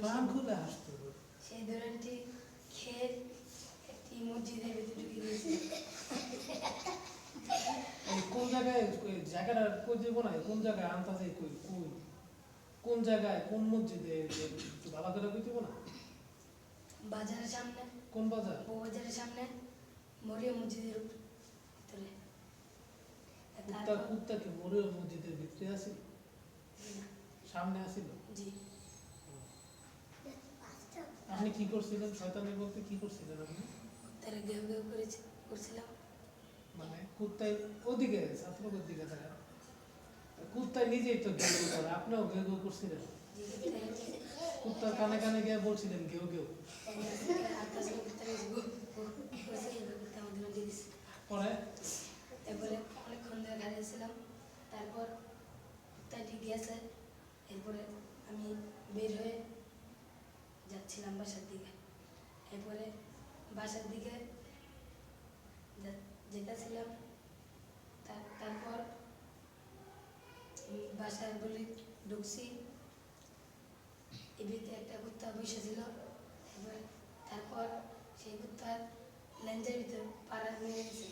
প্রাণ খুলে হাসতো। সেই দোকানটি খেয়ে একটি মসজিদের ভিতরে ঢুকে গেছে। কোন জায়গায় জায়গাটা কই দিব না, কোন জায়গায় আনতাছে কই কই কোন জায়গায় কোন মসজিদে একটু ভালো করে কই দিব না? বাজারের সামনে। কোন বাজার? বাজারের সামনে মরিয়ম মসজিদের ভিতরে। কুত্তা কি মরিয়ম মসজিদের ভিতরে আছে? সামনে আছিল? জি। আপনি কি করছিলেন? শয়তানি বলতে কি করছিলেন আপনি? তারা গেউ গেউ করছিলাম। মানে কুত্তাই ওদিকে ছাত্রদের দিকে থাকে, কুত্তাই নিজেই তো গেউ গেউ করে, আপনিও গেউ গেউ করছিলেন? কুত্তার কানে কানে গিয়ে বলছিলেন গেউ গেউ। পরে এরপরে অনেকক্ষণ ধরে গাড়িয়েছিলাম, তারপর কুত্তাটি গেছে। এরপরে আমি বের হয়ে যাচ্ছিলাম বাসার দিকে। এরপরে বাসার দিকে যেতেছিলাম, তারপর বাসার বলি ঢুকছি, এবিতে একটা কুত্তা বসেছিল। তারপর সেই কুত্তার লেঞ্জের ভিতরে পাড়া মেরে গেছে।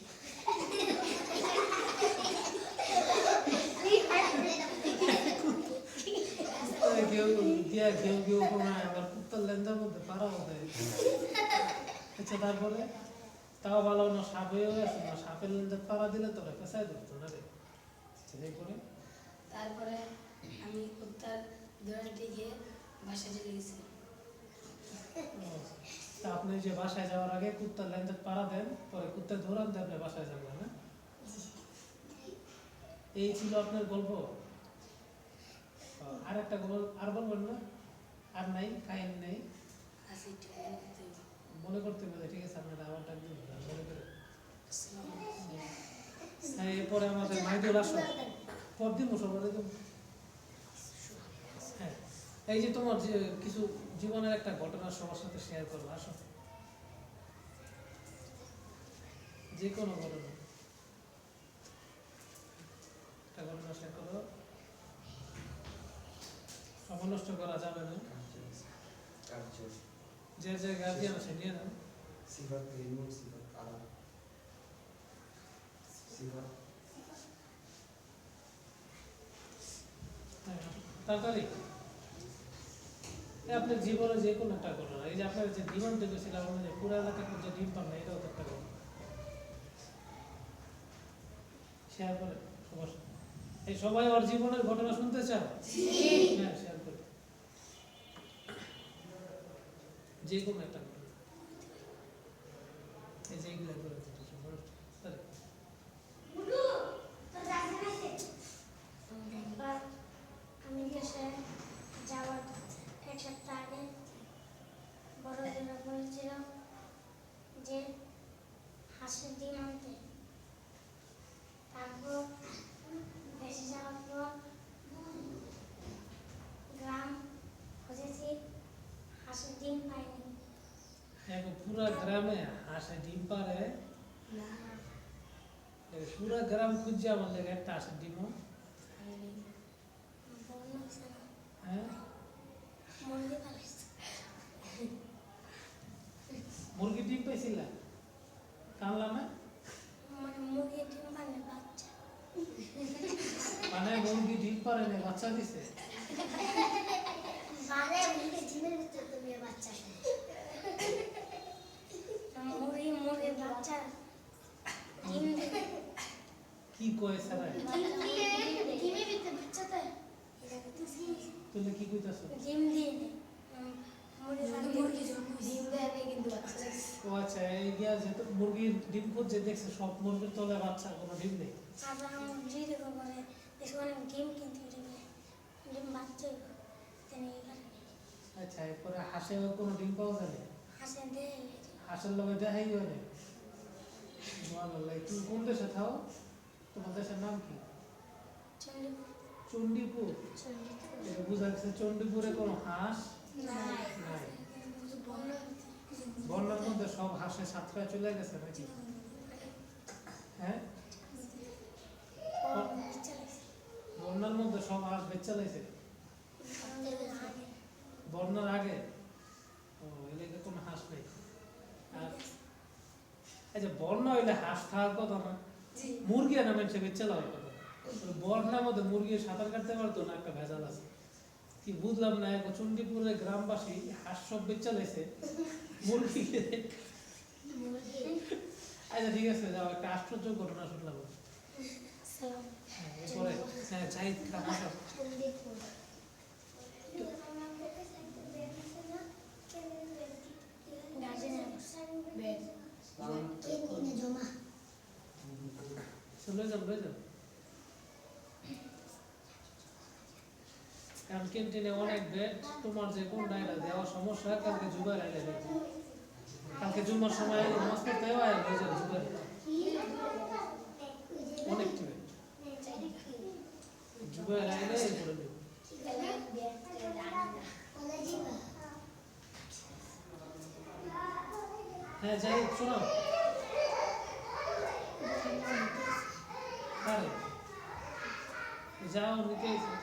কুত্তার লেঞ্জার মধ্যে পাড়া দেয়। আচ্ছা, তারপরে তাও ভালো না, সাপ হয়ে আছে না, সাপের লেঞ্জার পাড়া দিলে তোরা পেঁচাই ধরতো না রে। তারপরে আমি কুত্তার দোকানটি গিয়ে বাসায় চলে গেছি। আপনি যে বাসায় যাওয়ার আগে কুত্তার লেঞ্জার পাড়া দেন, পরে কুত্তা ধরান দিয়ে আপনি বাসায় যাবেন না? এই ছিল আপনার গল্প? আর একটা গল্প আর বলবেন না? আর নাই, কাহিনী নেই? মনে করতে হবে, ঠিক আছে? আপনারা আবার টাইম দিন মনে করে। হ্যাঁ, এরপরে আমাদের মাইদুল আসো পর দিন সবার। হ্যাঁ, এই যে তোমার যে কিছু জীবনের একটা ঘটনা সবার সাথে শেয়ার করবো, আসো। যে কোনো ঘটনা, একটা ঘটনা শেয়ার করো, সময় নষ্ট করা যাবে না। যে যে গার্জিয়ান আছে নিয়ে নেন। তাড়াতাড়ি আপনার জীবনে যে কোনো একটা ঘটনা, এই যে আপনার যে ডিমান্ড দেখেছিলাম যে পুরো এলাকায় যে ডিম পান না, এটাও তো একটা ঘটনা শেয়ার করে সবার সাথে। এই সবাই ওর জীবনের ঘটনা শুনতে চান? হ্যাঁ, শেয়ার করে যে কোনো একটা ঘটনা, এই যে এইগুলো করে আমি দেশে যাওয়ার এক সপ্তাহ আগে বড়রা বলেছিল যে হাঁসের ডিম আনতে। তারপর দেশে যাওয়ার পর গ্রাম খুঁজেছি, হাঁসের ডিম পাইনি। পুরা গ্রামে হাঁসের ডিম পারে? পুরা গ্রাম খুঁজছে আমার লেগে একটা হাঁসের ডিমও? হ্যাঁ, মুরগির ডিম পাইছিলা? কানলাম না মুরগির ডিম পারে বাচ্চা, মানে মুরগি ডিম পারে না, বাচ্চা দিছে? ডিমের ভিতরে তুমি বাচ্চা মুরগির বাচ্চা ডিম দেবে। কি কয় সারা? ডিমের ভিতরে বাচ্চা দেয়, তুমি কি কইতাছো? ডিম দিয়ে দেয়। ডিম দেয় না, কিন্তু বাচ্চা দেখছে। ও আচ্ছা, এই গিয়া যেহেতু মুরগির ডিম খুঁজছে, দেখছে সব মুরগির তলে বাচ্চা, কোনো ডিম নেই। আবার আমার জিরে বলে অনেক ডিম কিনতে হবে, ডিম বাচ্চা আচ্ছা, এরপরে হাঁসে কোনো ডিম পাওয়া যায় না? হাঁসের দেয়, হাঁসের লগে দেখাই হয় না? তুমি কোন দেশে থাও? তোমার দেশের নাম কি? চণ্ডীপুর। বুঝা গেছে, চণ্ডীপুরে কোনো হাঁস নাই। বন্যার মধ্যে সব হাঁসের সাতটায় চলে গেছে নাকি? হ্যাঁ, বন্যার মধ্যে সব হাঁস বেচা লাইছে? বন্যার আগে ও এলাকা কোনো হাঁস নেই। আর এই যে বন্যা হইলে হাঁস থাকার কথা না, জি মুরগি না মানুষের বেচে যাওয়ার কথা। ওই বন্যার মধ্যে মুরগি সাঁতার কাটতে পারতো না, একটা ভেজাল আছে। কি বুঝলাম না, এক চণ্ডীপুরের গ্রামবাসী হাঁস সব বেচে লাইছে, মুরগি আচ্ছা ঠিক আছে, যাও, একটা আশ্চর্য ঘটনা শুনলাম। হ্যাঁ, এরপরে হ্যাঁ জাহিদ খান আসো। লয়ে যাও লয়ে যাও, কারণ ক্যান্টিনে অনেক বেড, তোমার যে কোনটা এটা দেওয়া সমস্যা, কালকে জুবাইর আইলে দেবে। কালকে জুম্মার সময় নামাজ পড়তে হয়, লয়ে যাও জুবাইর, অনেক টিবে জুবাইর আইলে এরপরে দেবে। হ্যাঁ যাই শোনো, আরে যাও নিতে এসে।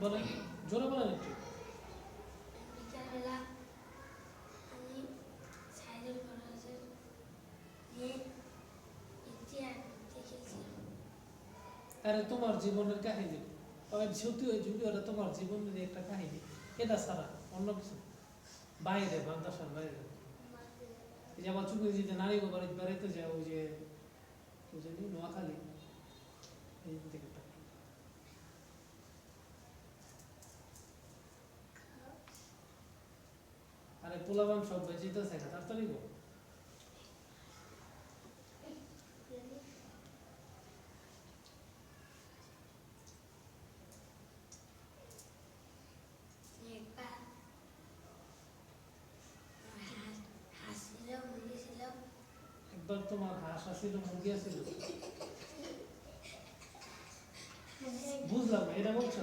বলেন, জোরে বলেন একটু। বিকালবেলা আমি সাইডের কলেজের গিয়ে ইতিহাস দেখেছিলাম। আরে তোমার জীবনের কাহিনী, সত্যি ওই ভিডিওটা তোমার জীবনের একটা কাহিনী, এটা ছাড়া অন্য কিছু বাইরে, বাংলাদেশের বাইরে। এই যে আমার চুকুর যে নারী বাড়িতে বেড়াইতে যায়, ওই যে কেউ জানি নোয়াখালী, এই দিকে একটা। আরে পোলাবান সব বেঁচেতেছে না, তাড়াতাড়ি গো। একবার হাসছিল, মুরগি ছিল। একবার তোমার হাঁস আসিল, মুরগি আসিল, বুঝলাম না, এটা বলছো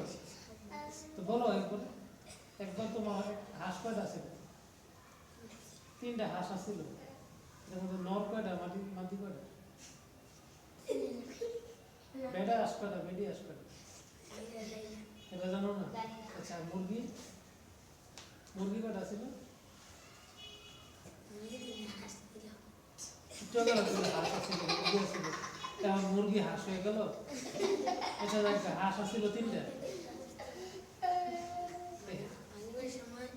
তো বলো একবার। একবার তোমার হাঁস কয়টা ছিল? 3টা হাঁস আসিল, এর মধ্যে নর কয়টা, মাদি কয়টা? বেডা হাঁস কয়টা, বেডি হাঁস কয়টা? এটা জানো না? আচ্ছা, মুরগি মুরগি কয়টা ছিল? চলে গেল, হাঁস আসিল, মুরগি আসিল, এখন মুরগি হাঁস হয়ে গেল। আচ্ছা দেখ, হাঁস আসিল 3টা। আমি ওই সময়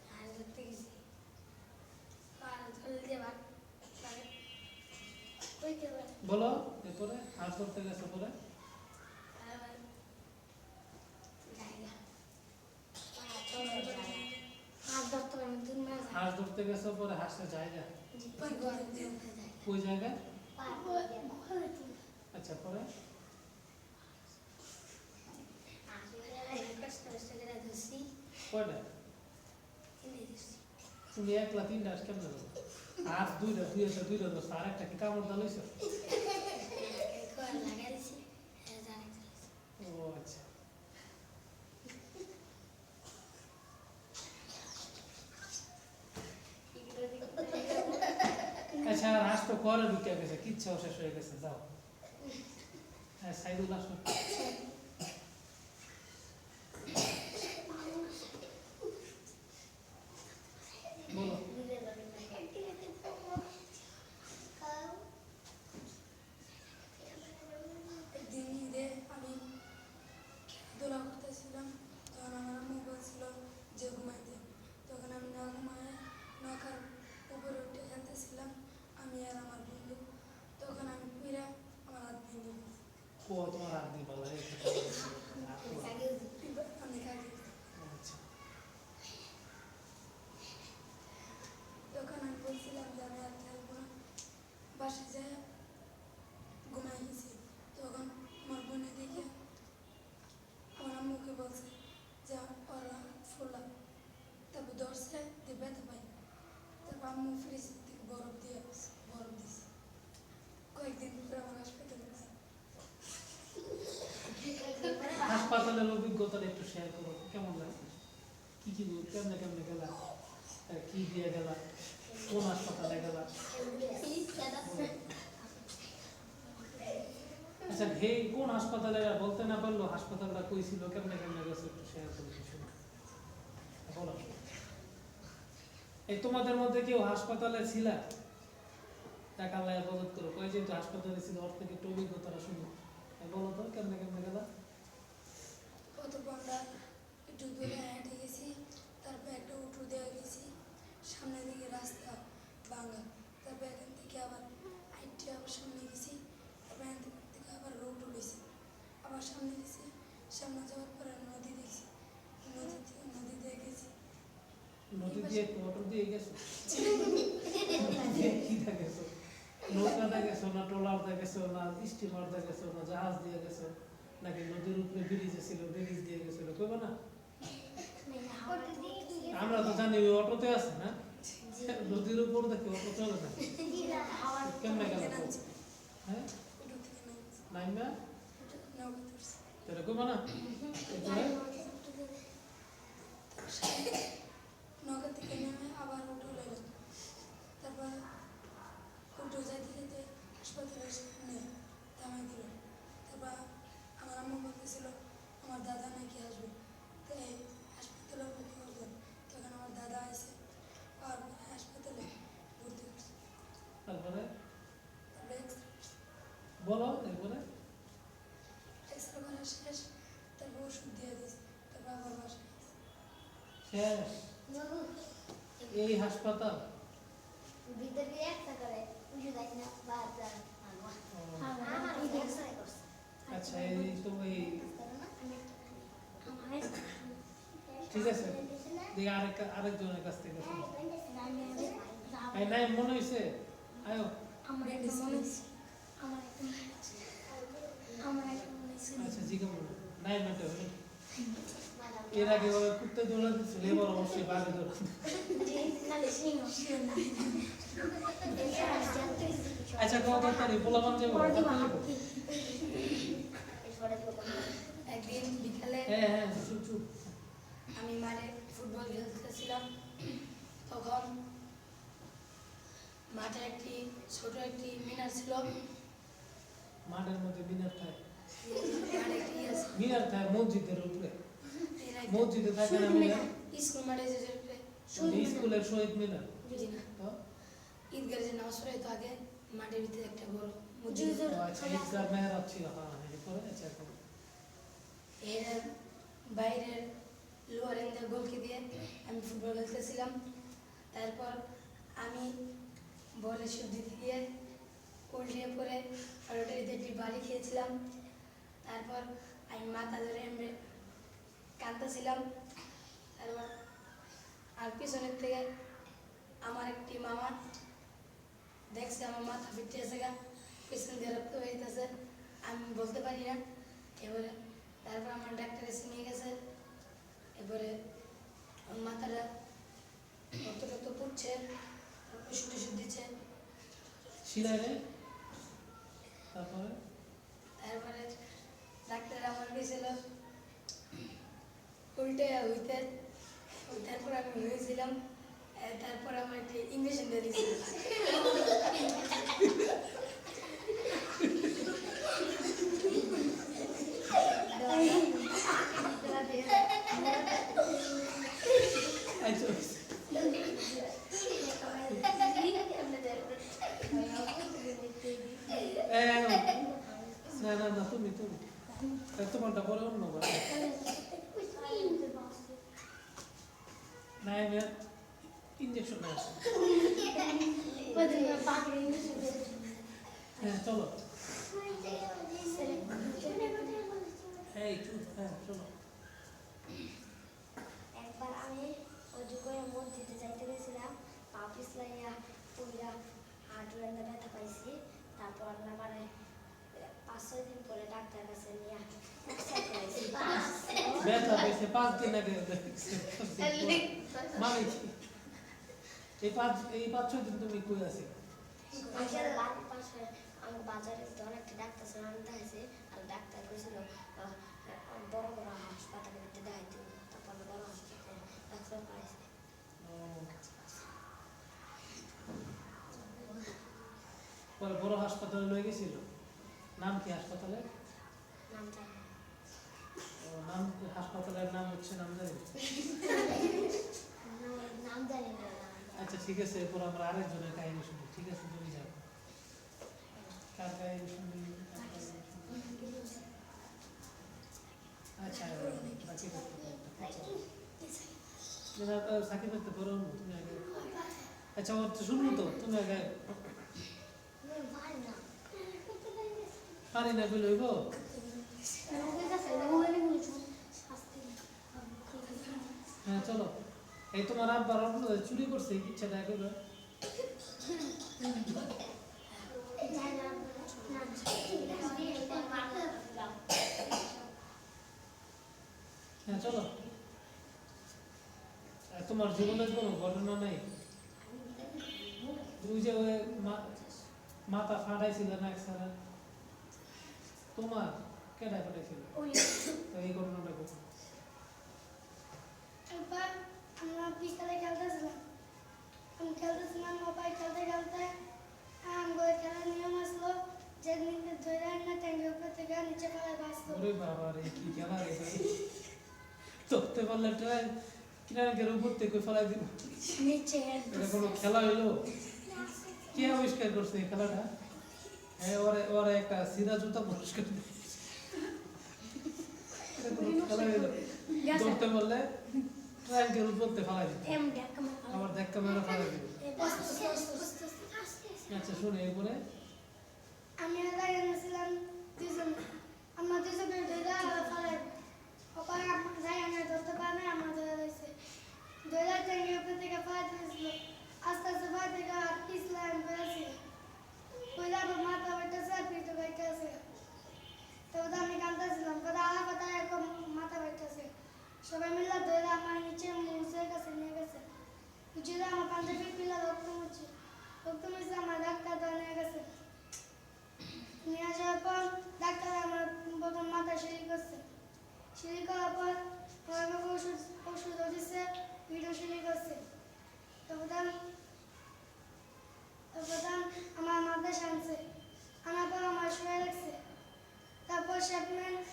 হাঁস ধরতে গেছি, ধরে দিয়ে কইতে পারে। বলো এরপরে, হাঁস ধরতে গেছে পরে? আবার জায়গা হাঁস ধরতে পারে, দূর না যায়। হাঁস ধরতে গেছে পরে হাঁসের জায়গা, ওই জায়গায়। আচ্ছা পরে? কয়টা? তুমি একলা 3টা হাঁস কেমনে ধরো? হাঁস 2টা, তুই এসে 2টা ধরছো, আর একটা কি কামড় দালাইছ? ও আচ্ছা। আচ্ছা, আর হাঁস তো ঘরে ঢুকে গেছে, কিচ্ছাও শেষ হয়ে গেছে, যাও। হ্যাঁ সাইদুল আসো। বলো। একদিন ঈদে আমি খেলাধুলা করতেছিলাম, তখন আমার আম্মু বলছিল যে ঘুমাইতে। তখন আমি না ঘুমায় নৌকার উপরে উঠে খেলতেছিলাম, আমি আর আমার বন্ধু। তখন আমি পুরা আমার হাত ভেঙে গেছে। ও তোমার হাত দিয়ে ভালো অনেক আগে। আচ্ছা। তখন আমি বলছিলাম যে আমি আর খেলবো না, বাসায় যায় ঘুমাই গেছি। তখন আমার বোনের দিকে আমার আম্মুকে বলছে যে ওরা ফুলা, তারপর ধরছে দিয়ে ব্যথা পাই। তারপর আম্মু ফ্রিজ থেকে বরফ দিছে। কয়েকদিন পরে আমার হাসপাতালে গেছে। হাসপাতালের অভিজ্ঞতাটা একটু শেয়ার করো, কেমন লাগছে? কি কেমনে কেমনে গেলা, কি দিয়ে গেলা? কোন হাসপাতালে গেলা? আচ্ছা হে কোন হাসপাতালে বলতে না পারলো হাসপাতালটা কই ছিল, কেমনে কেমনে গেছে একটু শেয়ার করে দিও শুনি। বলো। এই তোমাদের মধ্যে কেউ হাসপাতালে ছিল? টাকা লাইয়া বদত করো, কয় যেহেতু হাসপাতালে ছিল ওর থেকে একটু অভিজ্ঞতাটা শুনি। বলো তো কেমনে কেমনে গেলা? প্রথম আমরা একটু দূরে হেঁটে গেছি, তারপর একটা উঠু দেওয়া গেছি, সামনের দিকে রাস্তা ভাঙা, তারপর এখান থেকে আবার হাইটে আবার সামনে গেছি, তারপর এখান থেকে আবার রোড উঠেছি, আবার সামনে গেছি, সামনে যাওয়ার পরে নদী দেখছি, নদী দিয়ে গেছি। নদী দিয়ে মোটর দিয়ে গেছো? কি গেছো? নৌকাতে গেছো না ট্রলারতে গেছো না স্টিমারতে গেছো না জাহাজ দিয়ে গেছো নাকি নদীর উপরে ব্রিজ ছিল ব্রিজ দিয়ে গেছিল কইবা না? আমরা তো জানি ওই অটোতে আছে না, নদীর উপর দেখে অটো চলে না, কেমনে গেল? হ্যাঁ উঠু থেকে নামছি, নাইমা নৌকা ধরছি, সেটা কইবা না? নৌকা থেকে নেমে আবার উঠু লইলাম, তারপর উঠু যাইতে যাইতে হাসপাতালের সামনে থামাই দিল। তারপর আমার আম্মু বলতেছিল আমার দাদা নাকি আসবে, তাই হাসপাতালে ভর্তি করলাম। তখন আমার দাদা আসে, আর হাসপাতালে ভর্তি করছে। তারপরে তারপরে বলো এরপরে। এক্সরে করা শেষ, তারপর ওষুধ দিয়ে দিয়েছে, তারপর আবার বাসায় গেছে। শেষ? এই হাসপাতাল? ভিতরে একটা করে উঠে যাই না বাজার আমার এক্সরে করছে। আচ্ছা এই তো এই ঠিক আছে, দেখি আরেকজনের কাছ থেকে শুনি। এই নাই মনে হইছে? আয়ো। আচ্ছা জিজ্ঞা মনে নাই মেটে হলো। এর আগে ওই কুত্তে দৌড়া দিচ্ছিল, এবার অবশ্যই বাঘে দৌড়া। আচ্ছা কত তারি পোলাপান যাবো? একদিন বিকালে হ্যাঁ হ্যাঁ চুপ চুপ। আমি মাঠে ফুটবল খেলতেছিলাম, তখন মাঠে ছোট একটি মিনার ছিল, মাঠের মধ্যে মিনার থাকে? মাঠে একটি ইয়ে ছিল, মিনার থাকে মসজিদের উপরে? এর একটা মসজিদে থাকে না মিনার? স্কুল মাঠে যে যে স্কুলের শহীদ মিনার জি না, তো? ঈদগাহ যে নামাজ পড়ে তো আগে মাঠের ভিতরে একটা বড় মসজিদ, ও আচ্ছা ঈদগাহ মেহরাব ছিল, হ্যাঁ এরপরে আচ্ছা এখন এর বাইরের লোয়ার এন্ডের গোলকি দিয়ে আমি ফুটবল খেলতেছিলাম। তারপর আমি বলে শুট দিতে গিয়ে উল্টিয়ে পড়ে রোটারিতে একটি বাড়ি খেয়েছিলাম। তারপর আমি মাথা ধরে এমনি কাঁদতেছিলাম। তারপর আর পিছনের থেকে আমার একটি মামা দেখছে আমার মাথা ফিটে আছে গা, পিছন দিয়ে রক্ত বেরিয়েছে, আমি বলতে পারি না। এবারে তারপর আমার ডাক্তার এসে নিয়ে গেছে, এবারে আমার মাথাটা রক্ত রক্ত পড়ছে, ওষুধ টষুধ দিচ্ছে। শিলাই রে তারপরে তারপরে ডাক্তার আমার গেছিল উল্টে হইতে, তারপর আমি হয়েছিলাম, তারপর আমার একটি ইঞ্জেকশন দিয়ে দিয়েছিল। আচ্ছা না না না তুমি তুমি তোমারটা পরে অন্য না ইঞ্জেকশন না আছে। হ্যাঁ চলো এই চুপ হ্যাঁ চলো। একবার আমি অজু করে মসজিদে যাইতে গেছিলাম, পা পিছলাইয়া পুরা হাঁটুর এনে ব্যথা পাইছি। তারপর না মানে 5-6 দিন পরে ডাক্তার কাছে নিয়ে ব্যথা পেয়েছে 5 দিন আগে মানে এই 5-6 দিন তুমি কই আছি? বাড়ির পাশে আমি বাজারে ধর একটা ডাক্তার ছিল, আমি দেখাইছি। আর ডাক্তার কইছিল বড় বড় হাসপাতালে দেখাইতে, তারপর বড় হাসপাতালে ডাক্তার পাইছে। হাসপাতালে লয়ে গেছিল? নাম কি হাসপাতালের? নাম জানি না। ও, নাম হাসপাতালের নাম হচ্ছে নাম জানি না। নাম জানি না। আচ্ছা ঠিক আছে, এরপর আমরা আরেকজনের কাহিনী শুনি। ঠিক আছে, তুমি যাও। কার কাহিনী শুনি? আচ্ছা, বাকি সাকিব তো করো, তুমি আগে। আচ্ছা, ওর তো শুনবো তো, তুমি আগে। পারি না বলে হইব? হ্যাঁ চলো। এই তোমার আব্বার আপনাদের চুরি করছে, ইচ্ছাটা একবার। হ্যাঁ চলো। আর তোমার জীবনের কোনো ঘটনা নাই? ওই যে ওই মাথা ফাটাইছিল না একসারা, তোমার কেডা ফাটাইছিল? তো এই ঘটনাটা কো। একবার আমরা বিকালে খেলতেছিলাম, আমি খেলতেছিলাম, বাবাই খেলতে খেলতে আমার খেলার নিয়ম আসলো যে ধরে না ট্যাঙ্কের উপর থেকে নিচে ফেলে বাঁচলো। ওরে বাবা রে, কি খেলা রে ভাই! ধরতে পারলে ট্রাই ট্রাঙ্কের উপর থেকে ফেলাই দিব। নিচে এটা কোনো খেলা হইলো? কে আবিষ্কার করছে এই খেলাটা? হ্যাঁ, ওরে ওরে একটা সিরা জুতা পুরস্কার দিছে। এটা কোনো খেলা হইলো? ধরতে পারলে ট্রাঙ্কের উপর থেকে ফেলাই দিবে, আবার ধাক্কা মেরে ফেলাই দিবে। আচ্ছা শুনে, এরপরে আমি আর লাগাই নিয়েছিলাম দুজন, আমরা দুজনে ধরে ফেলে ওপারে যাই আমি ধরতে পারি না, আমরা ধরে রয়েছে ধরে ট্যাঙ্কের উপর থেকে ফেলে দিয়েছিল। আস্তে আস্তে ফেলে থেকে আর পিছলাম বেড়েছি, ওই আমার মাথা বেটেছে আর পিঠে বেটেছে। তো ওটা আমি কাঁদতেছিলাম, কথা আমার কথা এখন মাথা বেটেছে। সবাই মিলে ধরে আমার নিচে মুছের কাছে নিয়ে গেছে, বুঝলে আমার পাঞ্জাবি পিলা রক্ত মুছে আমার ডাক্তার নিয়ে গেছে। নিয়ে আসার পর ডাক্তার আমার প্রথম মাথা সিঁড়ি করছে, সিঁড়ি করার পর আমাকে ওষুধ দিচ্ছে, ভিডিও সিঁড়ি করছে। তখন আমার মাথা শানছে, আনার পর আমার শুয়ে রাখছে। তারপর সেপমেন্ট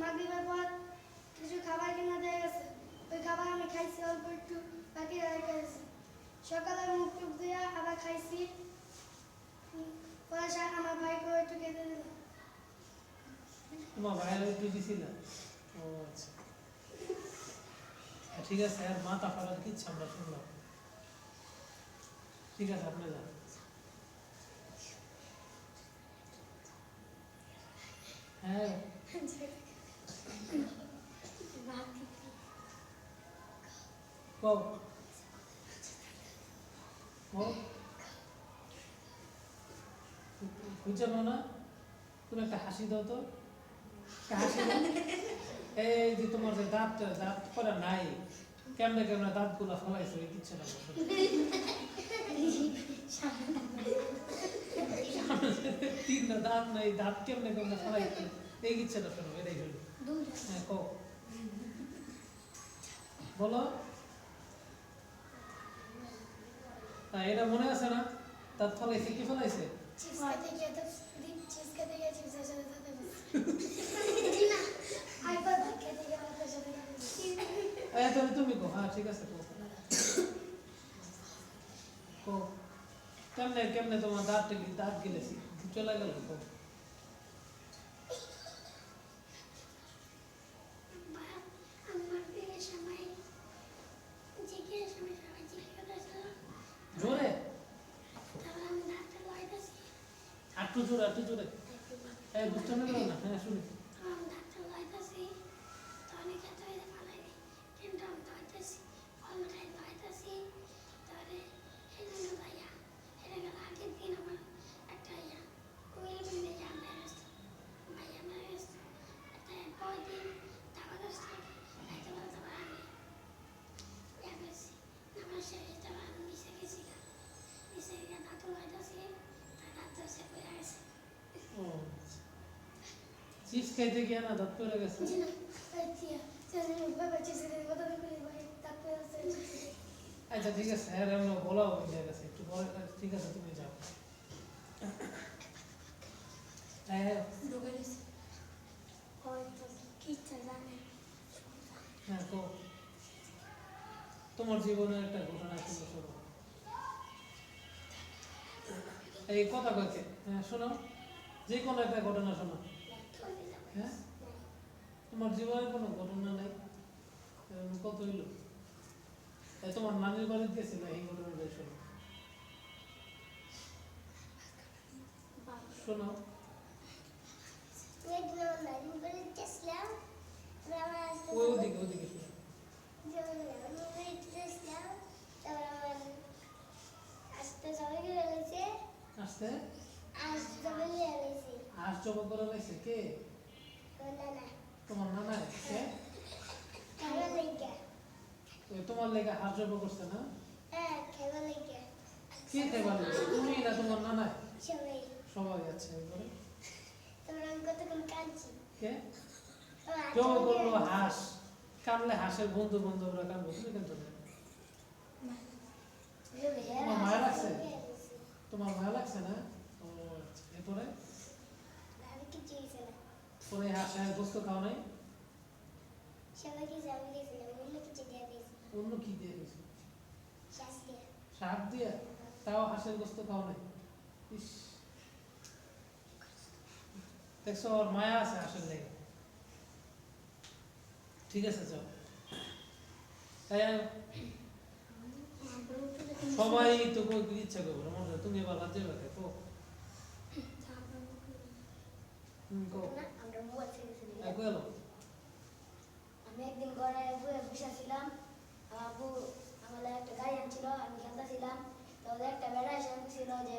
মাগরিবের পর কিছু খাবার কিনে দিয়ে গেছে, ওই খাবার আমি খাইছি, অল্প একটু বাকি রেখে গেছি। সকালে মুখ টুক দিয়ে আবার খাইছি, পরে আমার ভাইকে একটু খেতে দিলাম। তোমার ভাইয়ের একটু দিছিল? ও আচ্ছা, ঠিক আছে। আর মাথা ফাটার কিচ্ছা আমরা শুনলাম। ঠিক আছে, আপনি যান। হ্যাঁ কও বুঝছো না? তুমি একটা হাসি দাও তো, একটা হাসি দাও। এই যে তোমার যে দাঁত করা নাই, কেমনে কেমনে দাঁত গুলা ফলাইছো, এই কিচ্ছু না। তিনটা দাঁত নাই, দাঁত কেমনে কেমনে ফলাইছো, এই কিচ্ছুটা শোনো, এটাই শোনো। হ্যাঁ কও, বলো। এটা মনে আছে না? দাঁত ফলাইছে, কি ফলাইছে? তাহলে তুমি কো। হ্যাঁ ঠিক আছে, কো কেমনে কেমনে তোমার দাঁত গিলেছি চলে গেল, কো। জোরে, একটু জোরে, একটু জোরে। বুঝতে না গেল না। হ্যাঁ শুনি। চিপস খাইতে গিয়ে না দাঁত পড়ে গেছে? আচ্ছা ঠিক আছে, হ্যাঁ আমরা বলা হয়ে গেছে একটু পরে। ঠিক আছে, তুমি যাও। হ্যাঁ ঢুকে গেছি হয়তো কিচ্ছু জানে হ্যাঁ কো তোমার জীবনের একটা ঘটনা শুনে শোনো এই কথা কয়েছে হ্যাঁ শোনো যে কোনো একটা ঘটনা শোনো হ্যাঁ তোমার জীবনে কোনো ঘটনা নাই কত হইলো এই তোমার নানির বাড়িতে গেছিল এই ঘটনাটা শোনো শোনো একদিন আমার নানি বাড়ি গেছিলাম আমার আসতে ওদিকে ওদিকে শোনো নানি বাড়ি গেছিলাম তারপর আমার আসতে সবাই গেছে আসতে আসতে সবাই গেছে হাঁস জবা করে লাগছে কে না তোমার নানা কে খাবার লেগে ওই তোমার লেগে হাঁস জবা করছে না হ্যাঁ খাবার লেগে কে খাইবার লেগে তুমি না তোমার নানা সবাই সবাই আছে এবারে তারপর আমি কতক্ষণ কাঁদছি কে আমার জবা আচ্ছা করলো হাঁস কামলে হাঁসের বন্ধু বান্ধবরা কামবো তুমি কেন জানো? তোমার মায়া লাগছে? তোমার ভালো লাগছে না ও আচ্ছা এরপরে আমি কিছু গেছি না পরে হাঁসের গোস্ত খাও নাই সবাইকে যাবি গেছিলাম অন্য কিছু দিয়ে দিয়েছি অন্য কি দিয়ে দিয়েছো শ্বাস দিয়ে শাক দিয়ে তাও হাঁসের গোস্ত খাও নাই ইস দেখছো ওর মায়া আছে হাঁসের লেগে ঠিক আছে চল তাই সবাই তো কই ইচ্ছা করবে মনে হয় তুমি এবার রাজ্যে রাখে কো কো আমরা মোবাইল থেকে গেছিলাম একো এলো আমি একদিন ঘরে বসেছিলাম আবু আমাদের একটা গাড়ি আনছিল আমি খেলতেছিলাম তো ওদের একটা বেড়া এসে ছিল যে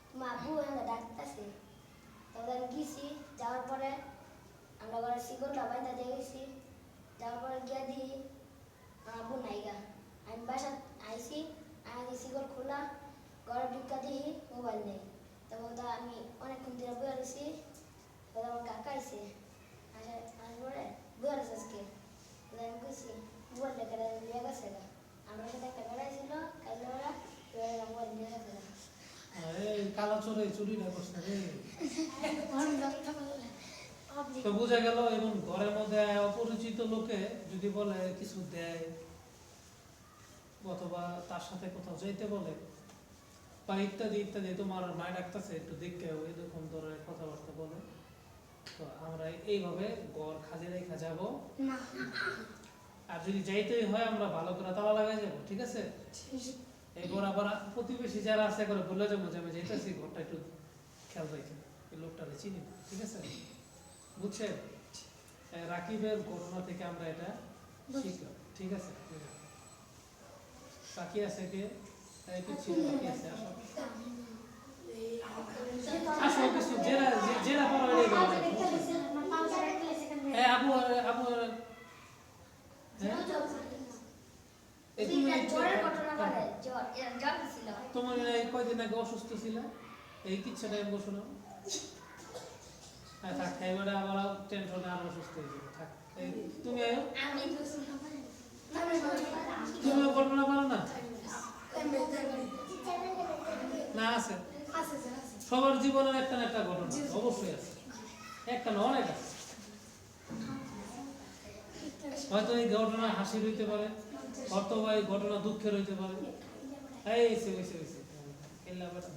তোমার আবু এখানে ডাকতেছে তো ওদের আমি গেছি যাওয়ার পরে আমরা ঘরে শিকড়টা বাইন্দা দিয়ে গেছি যাওয়ার পরে গিয়ে দিই আমার আবু নাইগা আমি বাসা আইসি আমি শিকড় খোলা ঘরে ঢুকা দিই মোবাইল নেই তখন তো আমি অনেকক্ষণ ধরে বয়ে রয়েছি তো আমার কাকা আইসে আসলে বয়ে রয়েছে আজকে আমি কইছি মোবাইলটা কেটে নিয়ে গেছে গা আমার সাথে একটা বেড়াইছিল কাইলে ওরা মোবাইল নিয়ে গেছে গা এই কালা চোরে চুরিটা করছে রে আপনি তো বোঝা গেল এবং ঘরের মধ্যে অপরিচিত লোকে যদি বলে কিছু দেয় অথবা তার সাথে কোথাও যাইতে বলে বা ইত্যাদি ইত্যাদি তোমার মায়ের ডাকতেছে একটু দেখতে এরকম ধরনের কথাবার্তা বলে তো আমরা এইভাবে ঘর খাজে রেখা যাব না আর যদি যাইতেই হয় আমরা ভালো করে তালা লাগাই যাবো ঠিক আছে এরপর আবার প্রতিবেশী যারা আছে করে বলে যাবো যে আমি যাইতেছি ঘরটা একটু খেয়াল রাখি এই লোকটাকে চিনি না, ঠিক আছে বুঝছেন রাকিবের ঘটনা থেকে আমরা এটা শিখলাম ঠিক আছে বাকি আছে কে এই কিছু বাকি আছে আসো আসো কিছু জেরা জেরা পড়া হয়ে গেল হ্যাঁ আবু আবু হ্যাঁ এই তুমি জ্বরের ঘটনা বলে জ্বর ছিল তোমার এই কয়দিন আগে অসুস্থ ছিল এই কিচ্ছু টাইম বসো না থাক এবারে আবার টেনশনে আরো অসুস্থ হয়ে যাবে থাক এই তুমি আয়ো আমি তুমি ঘটনা পারো না না আছে সবার জীবনের একটা না একটা ঘটনা অবশ্যই আছে একটা না অনেক আছে হয়তো এই ঘটনা হাসির হইতে পারে অথবা এই ঘটনা দুঃখের হইতে পারে এই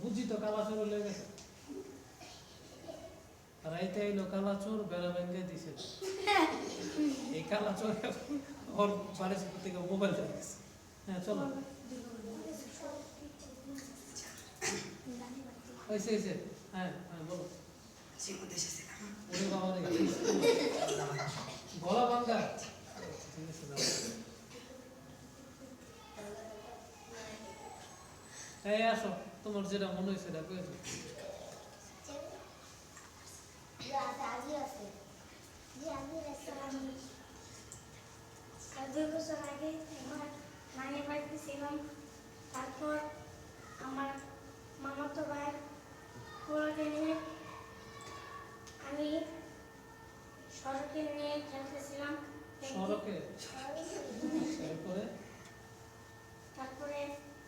বুঝি তো কালাচোর লেগে গেছে রাইতে এলো কালাচোর বেড়া ভেঙে দিছে এই কালাচোর ওর বাড়ির থেকে মোবাইল চলে গেছে হ্যাঁ চলো হয়েছে হ্যাঁ হ্যাঁ বলো ওরে বাবা রে গলা ভাঙ্গা ঠিক আছে দাও। এই আসো তোমার যেটা মনে হয়েছে সেটা কয়েছো আগে আছে যে আমি দুই বছর আগে আমার নানি বাড়িতে ছিলাম তারপর আমার মামাতো ভাই পুরোকে নিয়ে আমি সড়কে নিয়ে খেলতেছিলাম সড়কে এরপরে তারপরে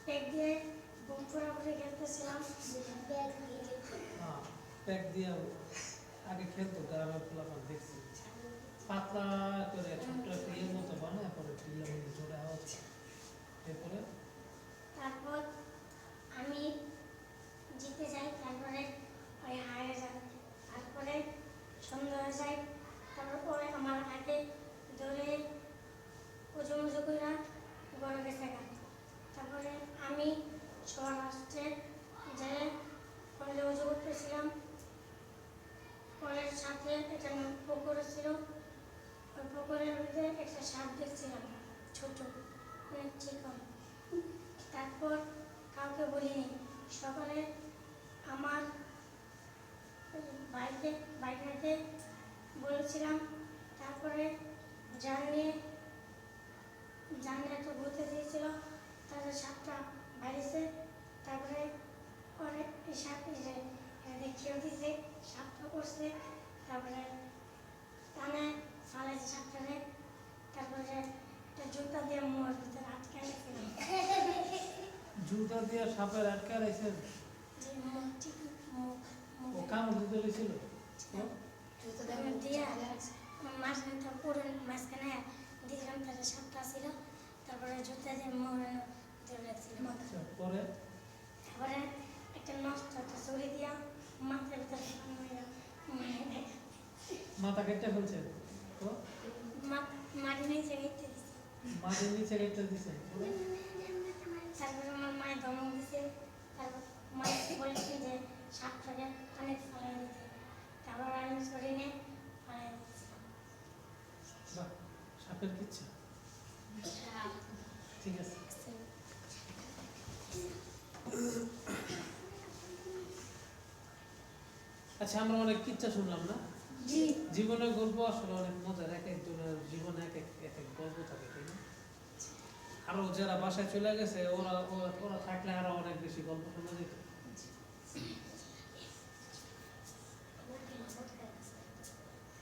পেট দিয়ে বুম পুরোপুরি খেলতেছিলাম হ্যাঁ প্যাক দিয়ে আগে খেলতো গ্রামের পোলাপান দেখছি পাতলা করে ছোট্ট একটা ইয়ের মতো বানায় পরে ঢিলের মধ্যে জোড়া হচ্ছে এরপরে তারপর আমি জিতে যাই, তারপরে ওই হারে যায়, তারপরে সন্ধ্যা হয়ে যায়, তারপর ওরে আমার হাতে ধরে উজু মুজু করে গড়ে গেছে গা। তারপরে আমি সবার আসতে যে কলে উজু করতেছিলাম, কলের সাথে একটা পুকুর ছিল, ওই পুকুরের মধ্যে একটা সাপ দেখছিলাম, ছোট, অনেক চিকন। তারপর কাউকে বলিনি, সকালে আমার বাইকে বলেছিলাম। তারপরে জানলে তো ঘুরতে দিয়েছিল, তাদের সাপটা বাড়িছে। তারপরে পরে এই সাপ দেখিয়েও দিয়েছে, সাপটা করছে। তারপরে টানে ফালাইছে সাপটারে। তারপরে একটা জুতা দিয়ে মোড় ভিতরে আটকে গেছিলাম। জুতা দিয়ে সাপের আটকে রাখছেন যে মুখ ঠিক মুখ ও কামড় দিতে লেছিল দিয়া মাঝখানটা পুরো মাঝখানে দিয়েছিলাম, তাদের সাপটা ছিল। তারপরে জুতা দিয়ে মোড় ধরে রাখছিলাম। পরে তারপরে একটা নষ্ট একটা ছুরি দিয়া মাথার ভিতরে মাথা কেটে ফেলছেন তো মাটি নিচে গেতে দিছে। মাটির নিচে কেটে দিছেন তারপরে আমার মায়ের ধমক দিছে। তারপর মায়ের বলেছে যে সাপটাকে অনেক ফলাই দিতে। তারপর আমি ছুরি নিয়ে ফলাই দিচ্ছি। বাহ সাপের কিচ্ছা ঠিক আছে আচ্ছা আমরা অনেক কিচ্ছা শুনলাম না জি জীবনের গল্প আসলে অনেক মজার এক একজনের জীবনে এক এক গল্প থাকে তাই না আরো যারা বাসায় চলে গেছে ওরা ওরা ওরা থাকলে আরো অনেক বেশি গল্প শোনা যেত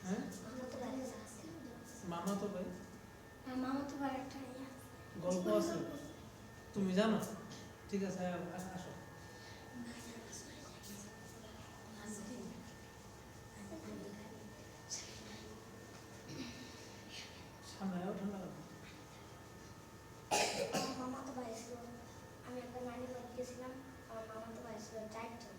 হ্যাঁ মামা তো ভাই মামা তো বার একটা ইয়া গল্প আছে তুমি জানো ঠিক আছে আসো সামনে আও ঠান্ডা লাগবে আমার মামা তো ভাই ছিল। আমি একটা নানি বাড়ি গেছিলাম, আমার মামা তো ভাই ছিল 4 জন।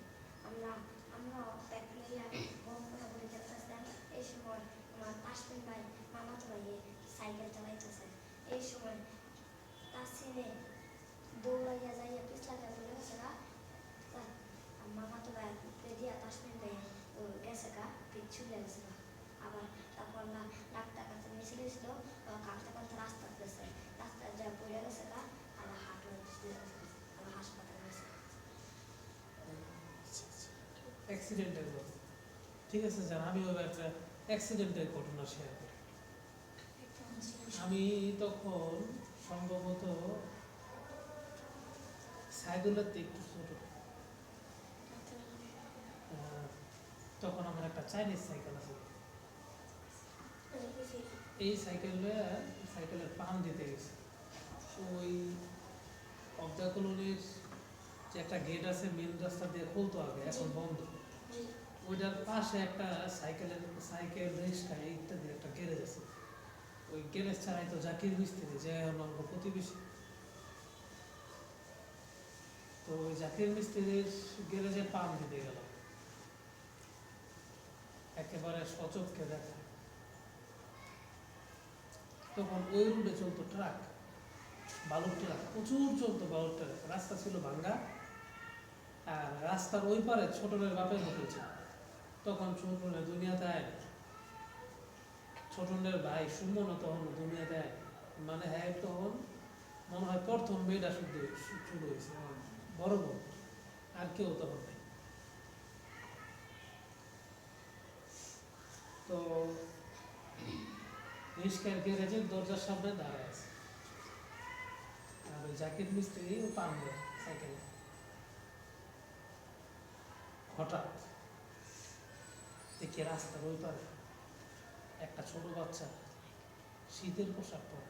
আমরা আমরা ব্যাগ নিয়ে বম করে যেতেছিলাম। এই সময় আমার তাসমিন ভাই মামা তো ভাই সাইকেল চালাইতেছে। এই সময় তাসিনে দৌড়াইয়া যাইয়া পিছলা পড়ে গেছে গা। মামা তো ভাই দিয়া তাসমিন ভাই গেছে গা, পিছু গেছে গা। আবার তারপর না ডাক্তার কাছে মিছিল ছিল, কাঁদতে কাঁদতে রাস্তা গেছে, রাস্তায় যা পড়ে গেছে গা। আর হাঁটু আমার হাসপাতালে গেছে। অ্যাক্সিডেন্টের গল্প ঠিক আছে জান আমি ওই একটা অ্যাক্সিডেন্টের ঘটনা শেয়ার করি আমি তখন সম্ভবত সাইদুল্লাতে একটু ছোট তখন আমার একটা চাইনিজ সাইকেল আছে এই সাইকেলের পাম দিতে গেছে ওই অবদা কলোনির যে একটা গেট আছে মেন রাস্তা দিয়ে খুলতো আগে এখন বন্ধ ওইটার পাশে একটা সাইকেল রিক্সা ইত্যাদি একটা গ্যারেজ আছে ওই গ্যারেজ ছাড়াই তো জাকির মিস্ত্রি যে আমার প্রতিবেশী তো ওই জাকির মিস্ত্রির গ্যারেজে পাম দিতে গেল একেবারে সচক্ষে দেখা তখন ওই রুটে চলতো ট্রাক বালুর ট্রাক প্রচুর চলতো বালুর ট্রাক রাস্তা ছিল ভাঙ্গা আর রাস্তার ওই পারে ছোটনের বাপের হোটেল ছিল তখন ছোটনের দুনিয়াতে আয় ছোটনের ভাই সুমনও তখন দুনিয়াতে আয় মানে হ্যাঁ তখন মনে হয় প্রথম মেয়েটা শুরু হয়েছে বড় বোন আর কেউ তখন নেই তো রিস্কার গ্যারেজের দরজার সামনে দাঁড়ায় আছে আর ওই জাকির মিস্ত্রি ও পান দেয় সাইকেলে হঠাৎ দেখি রাস্তার ওই পারে একটা ছোট বাচ্চা শীতের পোশাক পরে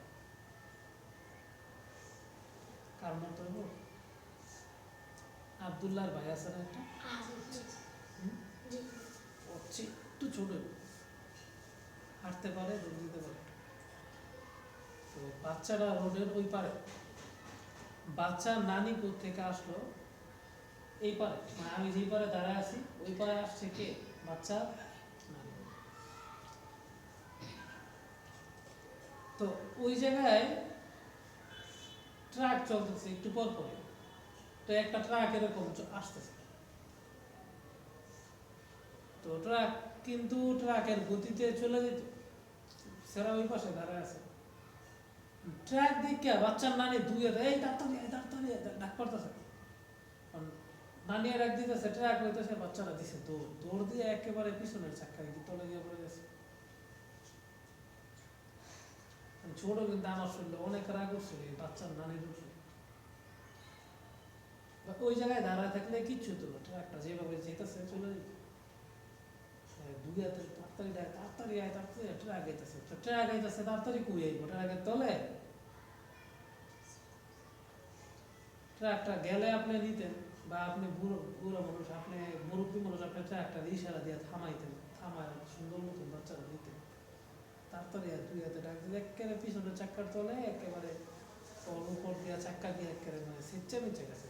কার মতো হইব আবদুল্লাহর ভাই আছে না একটা জি ওর চেয়ে একটু ছোট, হাঁটতে পারে, দৌড় দিতে পারে। তো বাচ্চারা রোডের ওই পারে, বাচ্চার নানি থেকে আসলো এই পারে, মানে আমি যেই পারে দাঁড়ায় আছি ওই পারে আসছে কে, বাচ্চা নানি। তো ওই জায়গায় ট্রাক চলতেছে একটু পর পরে, তো একটা ট্রাক এরকম আসতেছে, তো ট্রাক কিন্তু ট্রাকের গতিতে চলে যেত, সেরা ওই পাশে দাঁড়ায় আছে, ট্রাক দেখে বাচ্চার নানি ধুয়ে দেয়, এই তাড়াতাড়ি আয়, তাড়াতাড়ি আয়, ডাক পড়তেছে, নানি ডাক দিতেছে, ট্রাক হইতেছে, বাচ্চারা দিছে দৌড়, দৌড় দিয়ে একেবারে পিছনের চাক্কা দিয়ে তলে গিয়ে পড়ে গেছে। ছোট কিন্তু আমার শরীরে অনেক রাগ উঠছিল এই বাচ্চার নানির উপরে। ওই জায়গায় দাঁড়ায় থাকলে কিচ্ছু হতো না, ট্রাকটা যেভাবে যেতেছে চলে যেত, দুই হাতে তাড়াতাড়ি আয়, তাড়াতাড়ি আয়, তাড়াতাড়ি আয়, ট্রাক আইতেছে, ট্রাক আইতেছে, তাড়াতাড়ি কুই আইব, ট্রাকের তলে। ট্রাকটা গেলে আপনি নিতেন, বা আপনি বুড়ো বুড়ো মানুষ, আপনি মুরব্বী মানুষ, আপনি ট্রাকটা ইশারা দিয়ে থামাইতেন, থামায় সুন্দর মতন বাচ্চারা নিতেন, তাড়াতাড়ি আর দুই হাতে ডাক দিলে একেবারে পিছনের চাক্কার তলে একেবারে উপর দিয়ে চাক্কা দিয়ে একেবারে মানে সিটচে মিচে গেছে।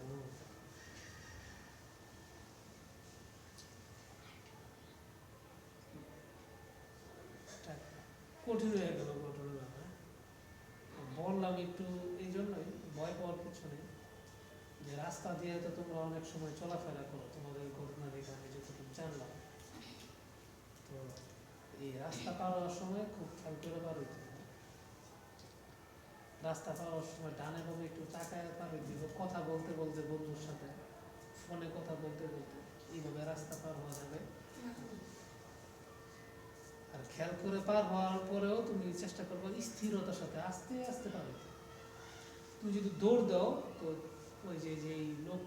কঠিন হয়ে গেল ঘটনা। বললাম একটু এই জন্যই, ভয় পাওয়ার পিছনে, যে রাস্তা দিয়ে তো তোমরা অনেক সময় চলাফেরা করো, তোমাদের ঘটনা দেখে আমি যতটুকু জানলাম, তো এই রাস্তা পার হওয়ার সময় খুব খেয়াল করে পার হইতে হবে। রাস্তা পার হওয়ার সময় ডানে বামে একটু তাকায় পার হইতে হবে, কথা বলতে বলতে, বন্ধুর সাথে ফোনে কথা বলতে বলতে এইভাবে রাস্তা পার হওয়া যাবে। আর খেয়াল করে পার হওয়ার পরেও তুমি চেষ্টা করবে স্থিরতার সাথে আস্তে আস্তে পার হইতে। তুমি যদি দৌড় দাও তো ওই যে যেই লোক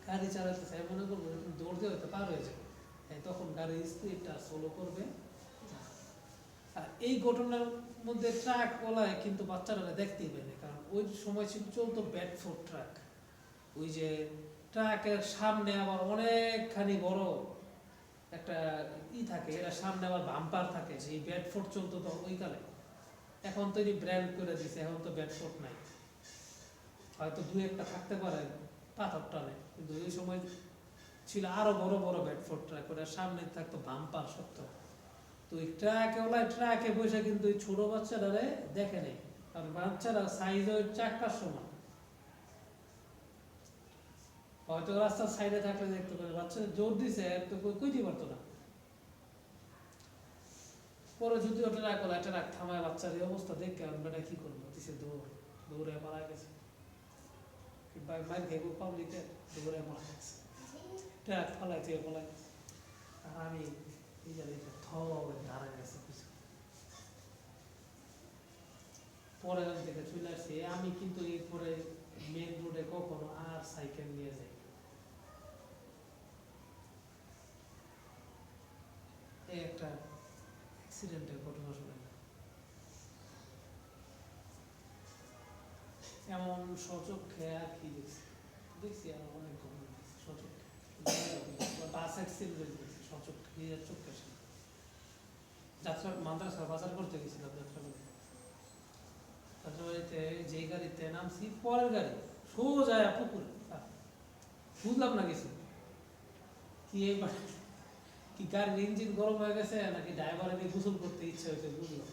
গাড়ি চালাতে চাই মনে করবো তুমি দৌড় দিয়ে হয়তো পার হয়ে যাবে, তখন গাড়ির স্পিডটা স্লো করবে। আর এই ঘটনার মধ্যে ট্রাক ওলায় কিন্তু বাচ্চারা দেখতেই পায়নি, কারণ ওই সময় ছিল চলতো ব্যাডফোর্ড ট্রাক, ওই যে ট্রাকের সামনে আবার অনেকখানি বড় একটা থাকে, এরা সামনে আবার বাম্পার থাকে, যে ব্যাডফোর্ড চলতো তো ওই কালে। এখন তো ব্র্যান্ড করে দিছে, এখন তো ব্যাডফোর্ড নাই, হয়তো দু একটা থাকতে পারে পাথর টানে, কিন্তু ওই সময় ছিল আরো বড় বড় ব্যাডফোর্ড ট্রাক, ওটার সামনে থাকতো বাম্পার সত্য। তো ওই ট্রাকে ওলা ট্রাকে বসে কিন্তু ওই ছোট বাচ্চারা দেখে নেই, কারণ বাচ্চারা সাইজ ওই চারটার সমান, হয়তো রাস্তার সাইডে থাকলে দেখতে পারে, বাচ্চারা জোর দিছে তো কইতে পারতো না। পরে যদি ওটা রাখ ওলা একটা রাখ থামায়, বাচ্চার এই অবস্থা দেখে আমরা কি করবো, দিছে দৌড়, দৌড়ে পালা গেছে, মার খেয়ে পাবলিকে দৌড়ে মারা গেছে, ট্রাক ফলাই থেকে পলাই গেছে। আর আমি এই জায়গায় দাঁড়ায় গেছে কিছু, পরে থেকে চলে আসছি। আমি কিন্তু এরপরে মেন রোডে কখনো আর সাইকেল নিয়ে যাই, এই একটা অ্যাক্সিডেন্টের ঘটনা শুনে এমন সচক্ষে আর কি দেখছি, দেখছি আর অনেক ঘটনা দেখছি সচক্ষে, বাস অ্যাক্সিডেন্ট দেখছি সচক্ষে, নিজের চোখের সামনে। যাত্রা মাদ্রাসা বাজার করতে গেছিলাম, যাত্রাবাড়িতে যেই গাড়িতে নামছি, পরের গাড়ি সোজা পুকুরে, বুঝলাম না কিছু, কি এইবার কি গাড়ির ইঞ্জিন গরম হয়ে গেছে নাকি ড্রাইভারের গোসল করতে ইচ্ছে হয়েছে বুঝলাম,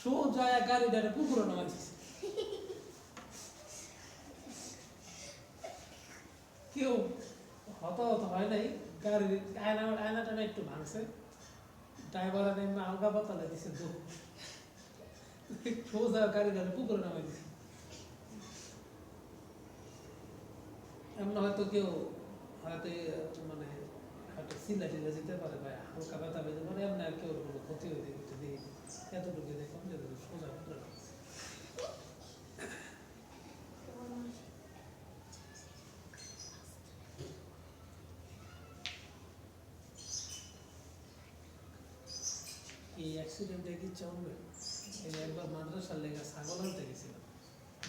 সোজা গাড়িটারে পুকুরে নামাই দিছে। কেউ হতাহত হয় নাই, গাড়ির আয়নাটা একটু ভাঙছে, ড্রাইভার আলগা পাতালে দিছে, সোজা গাড়িটারে পুকুরে নামাই দিছে। এমন হয়তো কেউ হয়তো মানে হয়তো সিলা টিলা যেতে পারে, বা হালকা ব্যথা পেতে পারে, এমনি আর কেউ কোনো ক্ষতি হইতে কিছু দিই, এতটুকু দেখলাম যে সোজা পুকুরে নামাইছে। এই অ্যাক্সিডেন্টে কি চলবে, এই একবার মাদ্রাসার লেগে ছাগল আনতে গেছিলাম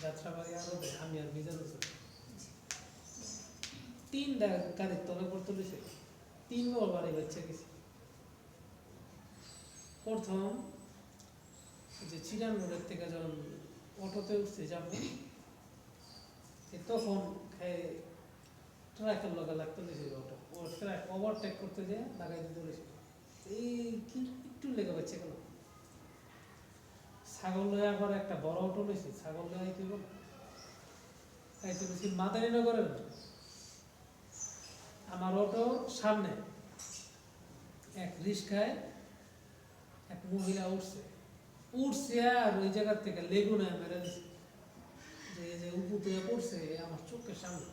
যাত্রাবাড়ি, আরো আমি আর মিজান হোসেন, তিনটা গাড়ির তলে পড়তে দিয়েছে, তিনবার বাড়ি বাচ্চা গেছে। প্রথম যে চিরান রোডের থেকে যখন অটোতে উঠছে যাবো, তখন ট্রাকের লগে লাগতে লেগেছিল অটো, ও ট্রাক ওভারটেক করতে যেয়ে লাগাই দিতে লেগেছিল। এই কি একটু লেগে বাচ্চা গেল। ছাগল লয়ে আবার একটা বড় অটো নিয়েছি, ছাগল লয়ে কি বল খাইতে বেশি মাদারীনগরের আমার অটো সামনে এক রিস্কায় এক মহিলা উঠছে, উঠছে আর ওই জায়গার থেকে লেগুনে মেরে দিচ্ছে, যে যে উপর থেকে পড়ছে আমার চোখের সামনে।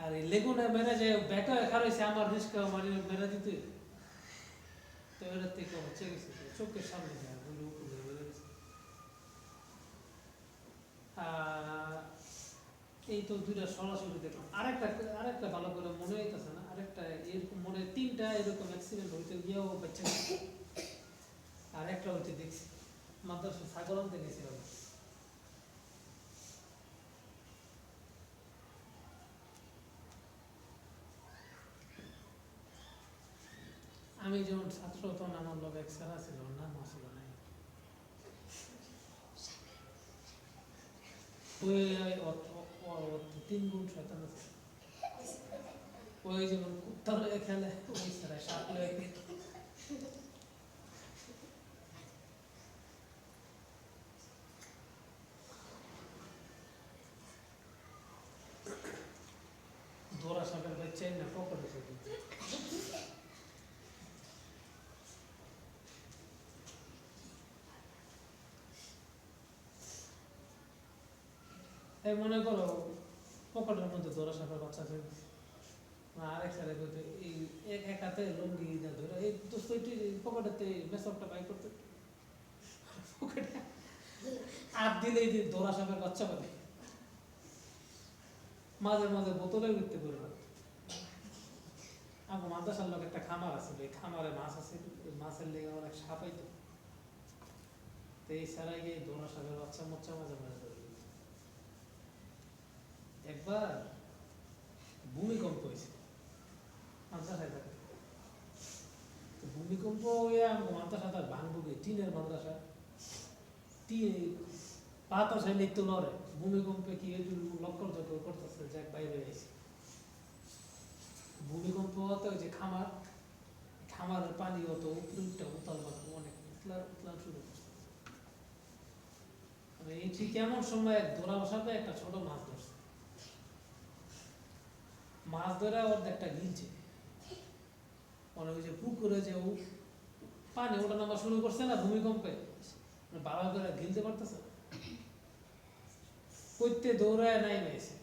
আর এই লেগুনে মেরে যে ব্যাটা খারাইছে আমার রিস্কা মানে মেরে দিতে, তো এটার থেকে হচ্ছে গেছে চোখের সামনে যায় উপর থেকে মেরে দিচ্ছে। এই তো দুইটা সরাসরি দেখলাম। আরেকটা ভালো করে মনে হইতেছে না, আরেকটা এরকম মনে তিনটা এরকম অ্যাক্সিডেন্ট হইতে গিয়েও বাচ্চা গেছে। আর একটা হইতে দেখছি মাদ্রাসা ছাগল আনতে গেছিলাম, আমি যখন ছাত্র তখন আমার লোক এক স্যার ছিল, ওর নাম আসল নাই, ওই 3 গুণ শয়তান আছে। ওই যেমন কুত্তা লয়ে খেলে ওই স্যার সাপ লয়ে খেলে। দৌড়া সাপের বাচ্চাই না পকেটে চলে। এই মনে করো পকেটের মধ্যে দৌড়া সাপের বাচ্চা থাকে, আরেক স্যারে কইতে এই এক হাতে লুঙ্গি ধরে এই দোস্ত পকেটেতে মেসপটা বাই করতে, পকেটে হাত দিলেই দৌড়া সাপের বাচ্চা পাবে। মাঝে মাঝে বোতলে উঠতে পারবে। আমার মাদ্রাসার লোক একটা খামার আছে, এই খামারে মাছ আছে, মাছের লেগে অনেক সাপ হইতো, তো এই ছাড়াই গিয়ে দৌড়া সাপের বাচ্চা মোচ্চা মাঝে মাঝে ধরে। একবার ভূমিকম্প হয়েছে মাদ্রাসায় থাকে, তো ভূমিকম্প হয়ে আমার মাদ্রাসা তার ভাঙবে, টিনের মাদ্রাসা, বাতাসে লিখতে লড়ে, ভূমিকম্পে কি লক্কর চক্কর করতেছে, যাক বাইরে এসে ভূমিকম্প হতে ওই যে খামারের পানি হতো উপরে উতাল পাতো, অনেক উতলান শুরু করছে। মানে এই ঠিক এমন সময় এক ধরা বসাবে একটা ছোট মাছ ধরছে, মাছ ধরে অর্ধেকটা গিলছে, মানে ওই যে পুকুরে যে পানি ওটা নামা শুরু করছে না ভূমিকম্পে, বাবা করে গিলতে পারতেছে না, কইতে দৌড়ায় নাই মেয়েছে,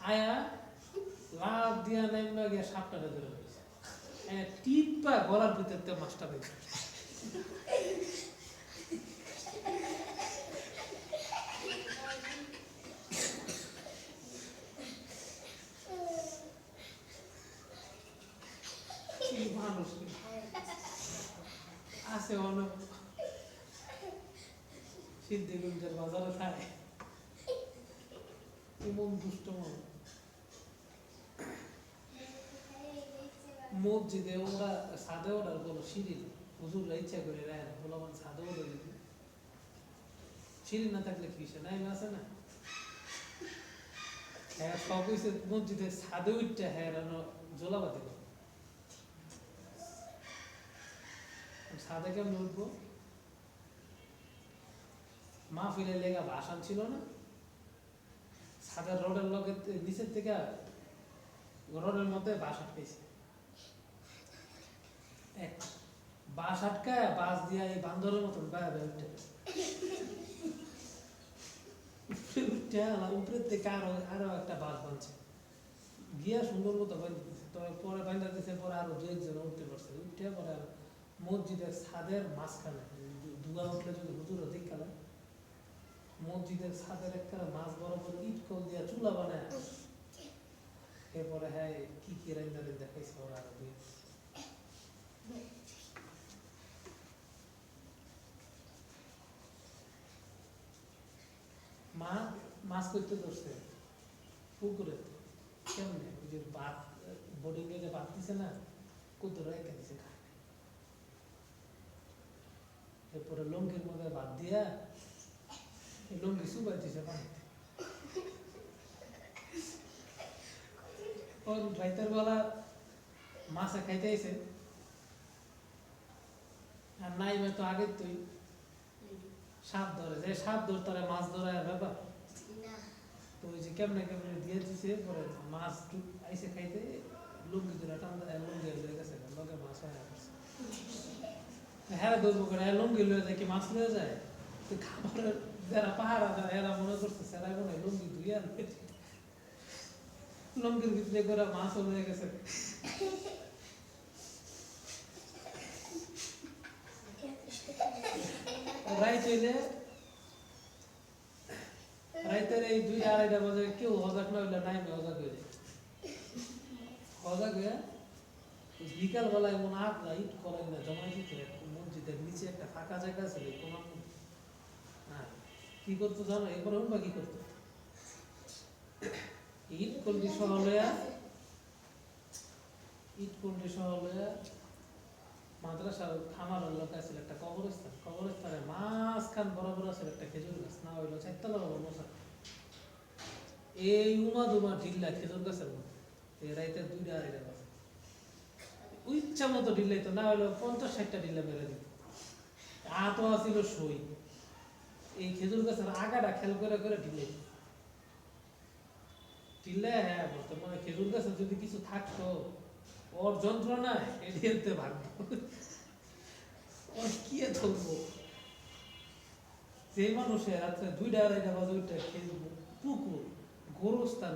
আয়া লাভ দিয়া নাইমা গিয়া সাপটারে ধরে রয়েছে, টিপা গলার ভিতরতে মাছটা বেঁচে। মানুষ আছে অনেক সিদ্ধিগঞ্জের বাজারে থাকে এমন দুষ্ট মানুষ। মসজিদে ওরা সাদে ওঠার কোনো সিঁড়ি নেই, হুজুররা ইচ্ছা করে রায় না, বলো আমার সাদে ওঠে দিবি, সিঁড়ি না থাকলে কি সে নাই আছে না। হ্যাঁ সব হয়েছে মসজিদে সাদে উঠতে, হ্যাঁ জোলাবাতি করে সাদে কেমন উঠবো, মাহফিলের লেগা ভাষণ ছিল না, সাদের রোডের লগে নিচের থেকে রোডের মধ্যে বাস আটকাইছে, এক বাস আটকায় বাস দিয়া এই বান্দরের মতন বায়া বায়া উঠে উপরের থেকে আরো একটা বাস বানছে, গিয়া সুন্দর মতো বান্ধে দিচ্ছে, তবে পরে বান্ধা দিচ্ছে, পরে আরো 2-1 জন উঠতে পারছে, উঠে পরে মসজিদের ছাদের মাঝখানে দুয়া উঠলে যদি হুজুর অধিক কালে মসজিদের ছাদের একটা মাছ বরাবর ইট কল দিয়া চুলা বানায়, এরপরে হ্যাঁ কি কি রান্না দেখাইছে ওরা আরো মাছ করতে ধরছে পুকুরে, কেমনে ওই যে ভাত বোর্ডিংয়ে যে ভাত দিছে না কত রেখে দিছে খায় নাই। এরপরে লঙ্গির মধ্যে ভাত দিয়া এই লঙ্গি চুবাই দিছে পানিতে। ওর রাইতের বেলা মাছে খাইতে আইছে আর নাইমে তো আগের তুই সাপ ধরে যে সাপ ধরতে মাছ ধরার ব্যাপার। না তো ওই যে কেমনে কেমনে দিয়ে দিছে পরে মাছ আইসে খাইতে লুঙ্গি ধরে টান লুঙ্গি লয়ে গেছে লগে মাছ হয় পড়ছে। হ্যাঁ ধরবো করে লুঙ্গি লয়ে যায় কি মাছ লয়ে যায় তো খাবারের যারা পাহারা যারা এরা মনে করছে সেরাই মনে হয় লুঙ্গি ধুয়ে আর লুঙ্গির ভিতরে করে মাছও লয়ে গেছে। রাইত হইলে রাইতের এই 2-2:30 বাজে কেউ হজাক না হইলে নাইমে হজাক হয়ে যায়। হজাক হয়ে বিকাল বেলায় এমন আড্ডা ইট করেন না জমাই দিতে মসজিদের নিচে একটা ফাঁকা জায়গা আছে তোমার হ্যাঁ কি করতো জানো এরপরে উঠবা কি করতো ইট কন্ডি সহ লয়া ইট কন্ডি সহ লয়া মাদ্রাসার খামার লোক আছে একটা কবরস্থান কবরস্থানের মাঝখান বরাবর আছে একটা খেজুর গাছ না হইলো 4 তলা বড় মশা এই উমা দুমা ঢিল্লা খেজুর গাছের মধ্যে এই রাইতে 2-2:30 বাজে ইচ্ছা মতো ঢিল্লাই তো না হইলো 50-60টা ঢিল্লা মেরে দিত। আতো আসিল সই এই খেজুর গাছের আগাটা খেল করে করে ঢিলাই ঢিল্লা হ্যাঁ বলতো মানে খেজুর গাছে যদি কিছু থাকতো ওর যন্ত্রণা এড়িয়ে ভাগ্য ওর কি ধরবো যে মানুষের রাত্রে 2-2:30 বাজে ওইটা পুকুর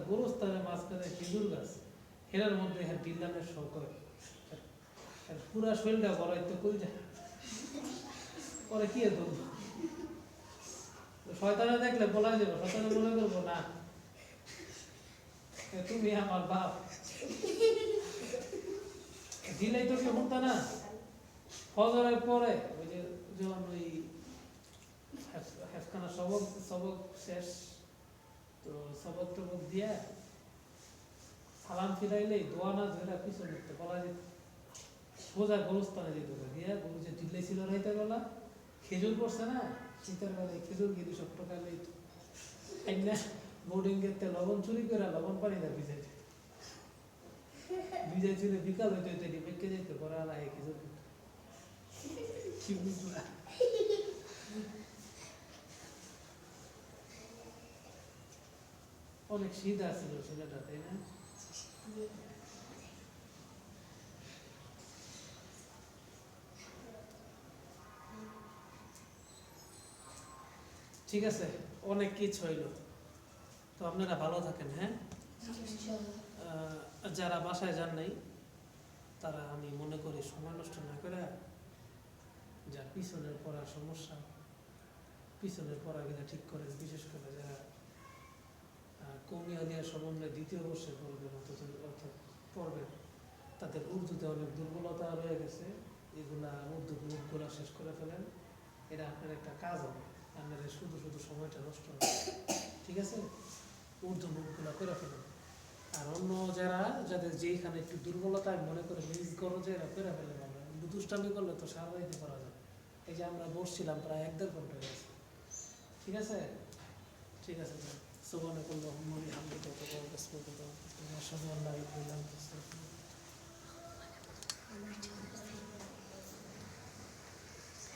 গোরস্থানের মাঝখানে খেজুর গাছ হেরার মধ্যে হ্যাঁ টিল্লানের শখ হয় পুরা শরীরটা বড়াইতে কই যায় পরে কি ধরবো শয়তানে দেখলে বলা যাবে শয়তানে মনে করবো না তুমি আমার বাপ দিলাই তো কেউ হতো না ফজরের পরে ওই যে যখন ওই হেফখানা সবক শেষ তো সবক টবক দিয়া সালাম ফিরাইলে দোয়া না ধরে পিছনে উঠতে বলা যেত সোজা গোরস্থানে যেত দিয়া গরু যে ঢিল্লাই ছিল রাইতে বেলা খেজুর পড়ছে না শীতের বেলায় খেজুর গিয়ে 200 টাকা লইত না বোর্ডিং এতে লবণ চুরি করে লবণ পানি দা ভিজাইছিল বিকাল হইতে হইতে বেঁকে যেতে পরে আর আয় খেজুর কি বুঝলা অনেক সিধা ছিল ছেলেটা তাই না ঠিক আছে অনেক কিছু হইল তো আপনারা ভালো থাকেন হ্যাঁ যারা বাসায় যান নাই তারা আমি মনে করি সময় নষ্ট না করে যার পিছনের পড়ার সমস্যা পিছনের পড়াগুলো ঠিক করে বিশেষ করে যারা কৌমিয়া দেওয়ার সম্বন্ধে 2য় বর্ষে পড়বেন অর্থাৎ পড়বেন তাদের উর্দুতে অনেক দুর্বলতা রয়ে গেছে এগুলা উর্দু গ্রুপগুলো শেষ করে ফেলেন এটা আপনার একটা কাজ হবে আপনাদের শুধু শুধু সময়টা নষ্ট হবে ঠিক আছে উর্দু গ্রুপগুলো করে ফেলেন আর অন্য যারা যাদের যেখানে একটু দুর্বলতা মনে করে মিস করো যে এরা করে ফেলে আমরা দুষ্টামি করলে তো সারা দিতে পারা যায় এই যে আমরা বসছিলাম প্রায় 1-1.5 ঘন্টা হয়ে গেছে ঠিক আছে ঠিক আছে সুবহানাক আল্লাহুম্মা ওয়া বিহামদিকা আশহাদু আল্লা ইলাহা ইল্লা আনতা আস্তাগফিরুকা ওয়া আতুবু ইলাইক।